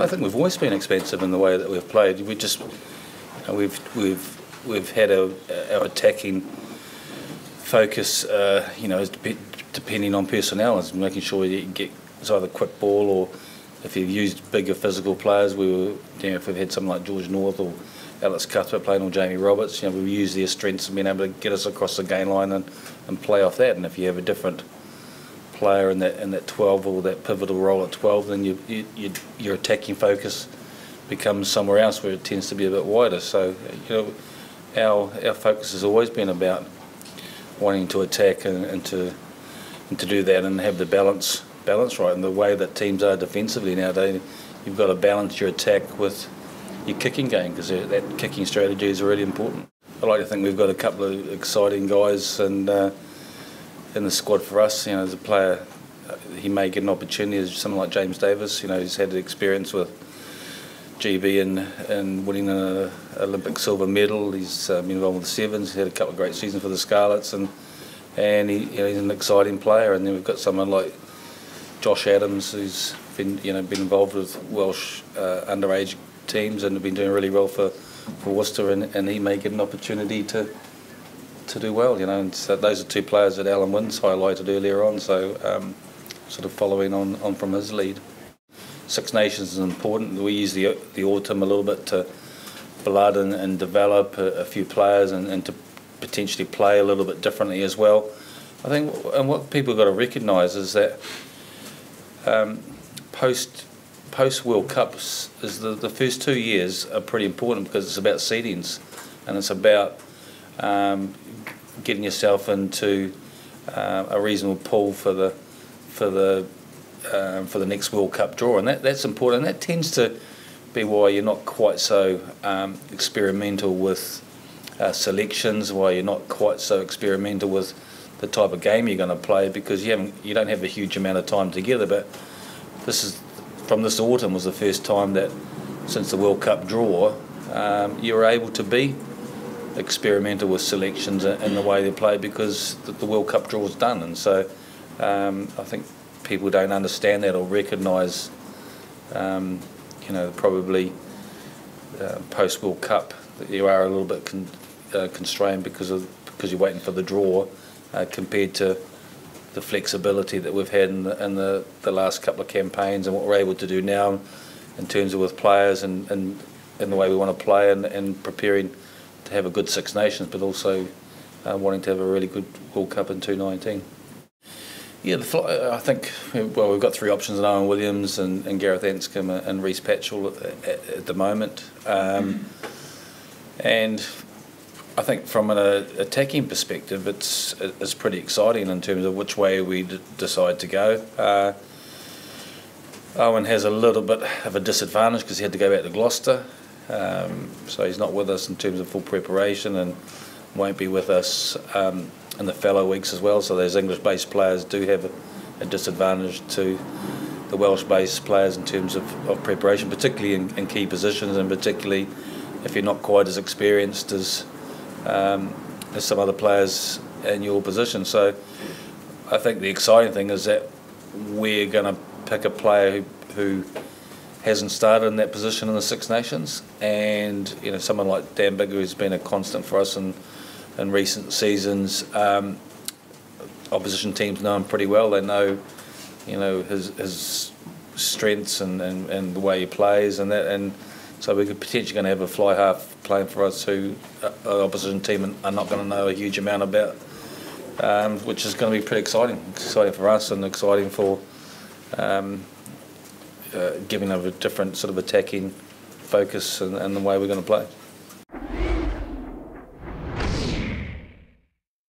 I think we've always been expensive in the way that we've played. We just, we've had our attacking focus, depending on personnel, is making sure you get it's either quick ball, or if you've used bigger physical players. If we've had someone like George North or Alex Cuthbert playing, or Jamie Roberts, we've used their strengths and been able to get us across the gain line and play off that. And if you have a different player in that 12, or that pivotal role at 12, then your attacking focus becomes somewhere else where it tends to be a bit wider. So our focus has always been about wanting to attack and to do that and have the balance right. And the way that teams are defensively nowadays, you've got to balance your attack with your kicking game, because that kicking strategy is really important. I like to think we've got a couple of exciting guys and in the squad for us. As a player, he may get an opportunity. As someone like James Davies, he's had experience with GB and winning an Olympic silver medal. He's been involved with the Sevens. He's had a couple of great seasons for the Scarlets, and he's an exciting player. And then we've got someone like Josh Adams, who's been involved with Welsh underage teams and have been doing really well for Worcester, and he may get an opportunity to do well. And so those are two players that Alan Wynne's highlighted earlier on. So sort of following on from his lead. Six Nations is important. We use the autumn a little bit to blood and develop a few players and to potentially play a little bit differently as well. I think, and what people have got to recognise is that post World Cups is the first 2 years are pretty important, because it's about seedings and it's about getting yourself into a reasonable pool for the next World Cup draw, and that's important. And that tends to be why you're not quite so experimental with selections, why you're not quite so experimental with the type of game you're going to play, because you don't have a huge amount of time together. But from this autumn was the first time that since the World Cup draw you were able to be experimental with selections and the way they play, because the World Cup draw is done. And so I think people don't understand that or recognise probably post World Cup that you are a little bit constrained because you're waiting for the draw, compared to the flexibility that we've had in the last couple of campaigns, and what we're able to do now in terms of with players and the way we want to play, and preparing to have a good Six Nations, but also wanting to have a really good World Cup in 2019. Yeah, I think, well, we've got three options in Owen Williams and Gareth Anscombe and Rhys Patchell at the moment. And I think from an attacking perspective, it's pretty exciting in terms of which way we decide to go. Owen has a little bit of a disadvantage because he had to go back to Gloucester, so he's not with us in terms of full preparation, and won't be with us in the fallow weeks as well. So those English-based players do have a disadvantage to the Welsh-based players in terms of preparation, particularly in key positions, and particularly if you're not quite as experienced as some other players in your position. So I think the exciting thing is that we're going to pick a player who hasn't started in that position in the Six Nations, and someone like Dan Biggar, who's been a constant for us in recent seasons. Opposition teams know him pretty well. They know his strengths and the way he plays, and so we're potentially going to have a fly half playing for us who an opposition team are not going to know a huge amount about, which is going to be pretty exciting for us, and exciting for giving them a different sort of attacking focus and the way we're going to play.